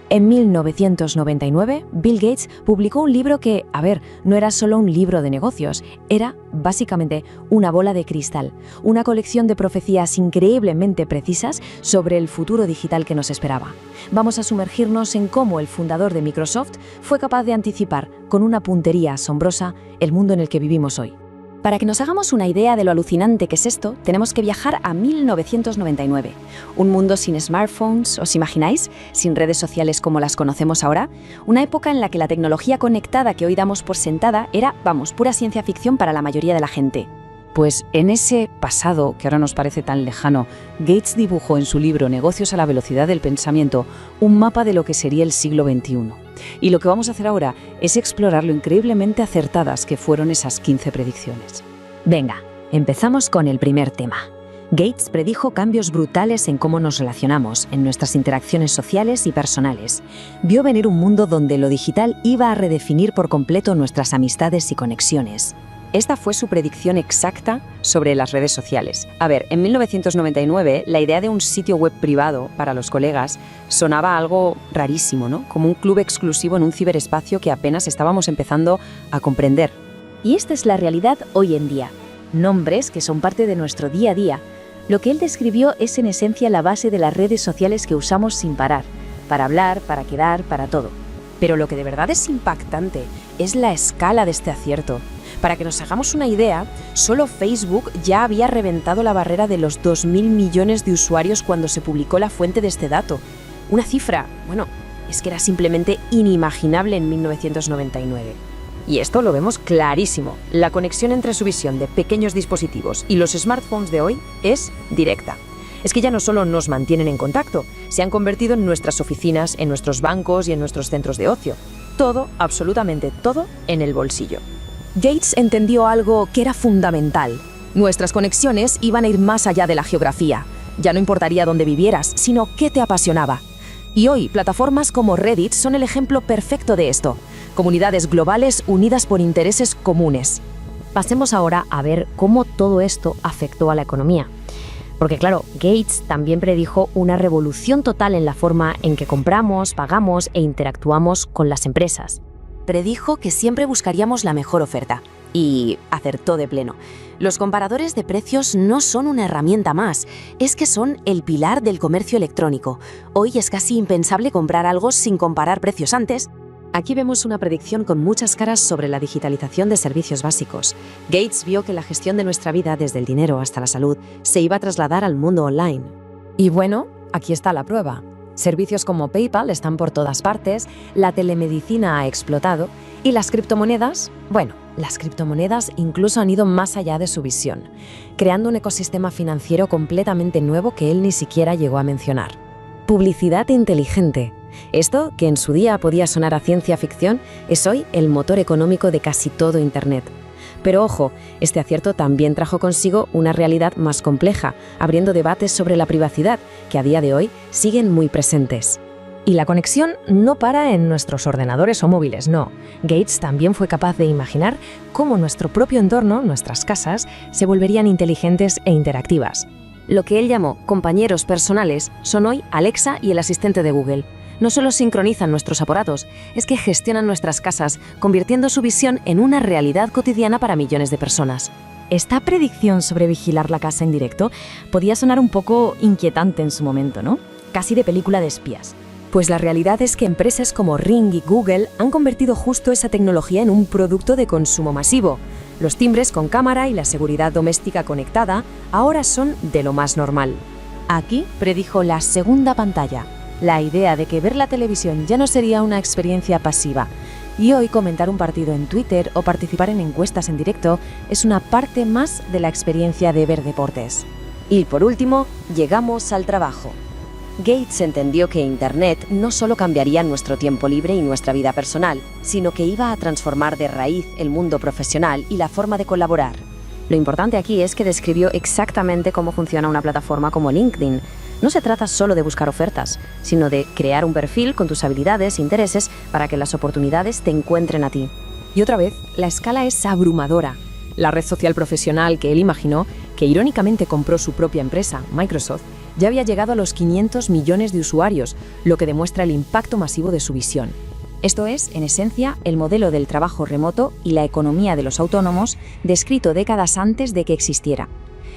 En 1999, Bill Gates publicó un libro que, no era solo un libro de negocios, era, básicamente, una bola de cristal, una colección de profecías increíblemente precisas sobre el futuro digital que nos esperaba. Vamos a sumergirnos en cómo el fundador de Microsoft fue capaz de anticipar, con una puntería asombrosa, el mundo en el que vivimos hoy. Para que nos hagamos una idea de lo alucinante que es esto, tenemos que viajar a 1999. Un mundo sin smartphones, ¿os imagináis? Sin redes sociales como las conocemos ahora. Una época en la que la tecnología conectada que hoy damos por sentada era, pura ciencia ficción para la mayoría de la gente. Pues en ese pasado, que ahora nos parece tan lejano, Gates dibujó en su libro Negocios a la velocidad del pensamiento un mapa de lo que sería el siglo XXI. Y lo que vamos a hacer ahora es explorar lo increíblemente acertadas que fueron esas 15 predicciones. Venga, empezamos con el primer tema. Gates predijo cambios brutales en cómo nos relacionamos, en nuestras interacciones sociales y personales. Vio venir un mundo donde lo digital iba a redefinir por completo nuestras amistades y conexiones. Esta fue su predicción exacta sobre las redes sociales. En 1999, la idea de un sitio web privado para los colegas sonaba algo rarísimo, ¿no? Como un club exclusivo en un ciberespacio que apenas estábamos empezando a comprender. Y esta es la realidad hoy en día. Nombres que son parte de nuestro día a día. Lo que él describió es en esencia la base de las redes sociales que usamos sin parar, para hablar, para quedar, para todo. Pero lo que de verdad es impactante es la escala de este acierto. Para que nos hagamos una idea, solo Facebook ya había reventado la barrera de los 2.000 millones de usuarios cuando se publicó la fuente de este dato. Una cifra, es que era simplemente inimaginable en 1999. Y esto lo vemos clarísimo. La conexión entre su visión de pequeños dispositivos y los smartphones de hoy es directa. Es que ya no solo nos mantienen en contacto, se han convertido en nuestras oficinas, en nuestros bancos y en nuestros centros de ocio. Todo, absolutamente todo, en el bolsillo. Gates entendió algo que era fundamental. Nuestras conexiones iban a ir más allá de la geografía. Ya no importaría dónde vivieras, sino qué te apasionaba. Y hoy, plataformas como Reddit son el ejemplo perfecto de esto. Comunidades globales unidas por intereses comunes. Pasemos ahora a ver cómo todo esto afectó a la economía. Porque claro, Gates también predijo una revolución total en la forma en que compramos, pagamos e interactuamos con las empresas. Predijo que siempre buscaríamos la mejor oferta. Y acertó de pleno. Los comparadores de precios no son una herramienta más, es que son el pilar del comercio electrónico. Hoy es casi impensable comprar algo sin comparar precios antes. Aquí vemos una predicción con muchas caras sobre la digitalización de servicios básicos. Gates vio que la gestión de nuestra vida, desde el dinero hasta la salud, se iba a trasladar al mundo online. Y aquí está la prueba. Servicios como PayPal están por todas partes, la telemedicina ha explotado y las criptomonedas, las criptomonedas incluso han ido más allá de su visión, creando un ecosistema financiero completamente nuevo que él ni siquiera llegó a mencionar. Publicidad inteligente. Esto, que en su día podía sonar a ciencia ficción, es hoy el motor económico de casi todo Internet. Pero ojo, este acierto también trajo consigo una realidad más compleja, abriendo debates sobre la privacidad, que a día de hoy siguen muy presentes. Y la conexión no para en nuestros ordenadores o móviles, no. Gates también fue capaz de imaginar cómo nuestro propio entorno, nuestras casas, se volverían inteligentes e interactivas. Lo que él llamó compañeros personales son hoy Alexa y el asistente de Google. No solo sincronizan nuestros aparatos, es que gestionan nuestras casas, convirtiendo su visión en una realidad cotidiana para millones de personas. Esta predicción sobre vigilar la casa en directo podía sonar un poco inquietante en su momento, ¿no? Casi de película de espías. Pues la realidad es que empresas como Ring y Google han convertido justo esa tecnología en un producto de consumo masivo. Los timbres con cámara y la seguridad doméstica conectada ahora son de lo más normal. Aquí predijo la segunda pantalla. La idea de que ver la televisión ya no sería una experiencia pasiva. Y hoy comentar un partido en Twitter o participar en encuestas en directo es una parte más de la experiencia de ver deportes. Y por último, llegamos al trabajo. Gates entendió que Internet no solo cambiaría nuestro tiempo libre y nuestra vida personal, sino que iba a transformar de raíz el mundo profesional y la forma de colaborar. Lo importante aquí es que describió exactamente cómo funciona una plataforma como LinkedIn. No se trata solo de buscar ofertas, sino de crear un perfil con tus habilidades e intereses para que las oportunidades te encuentren a ti. Y otra vez, la escala es abrumadora. La red social profesional que él imaginó, que irónicamente compró su propia empresa, Microsoft, ya había llegado a los 500 millones de usuarios, lo que demuestra el impacto masivo de su visión. Esto es, en esencia, el modelo del trabajo remoto y la economía de los autónomos descrito décadas antes de que existiera.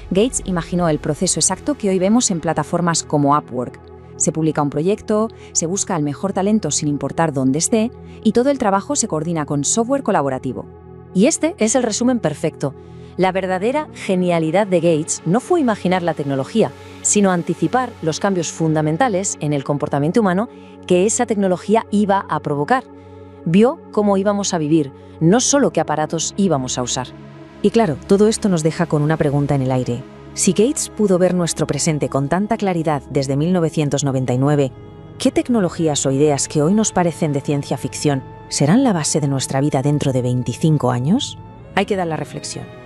Gates imaginó el proceso exacto que hoy vemos en plataformas como Upwork. Se publica un proyecto, se busca al mejor talento sin importar dónde esté, y todo el trabajo se coordina con software colaborativo. Y este es el resumen perfecto. La verdadera genialidad de Gates no fue imaginar la tecnología, sino anticipar los cambios fundamentales en el comportamiento humano que esa tecnología iba a provocar. Vio cómo íbamos a vivir, no solo qué aparatos íbamos a usar. Y claro, todo esto nos deja con una pregunta en el aire. Si Gates pudo ver nuestro presente con tanta claridad desde 1999, ¿qué tecnologías o ideas que hoy nos parecen de ciencia ficción serán la base de nuestra vida dentro de 25 años? Hay que dar la reflexión.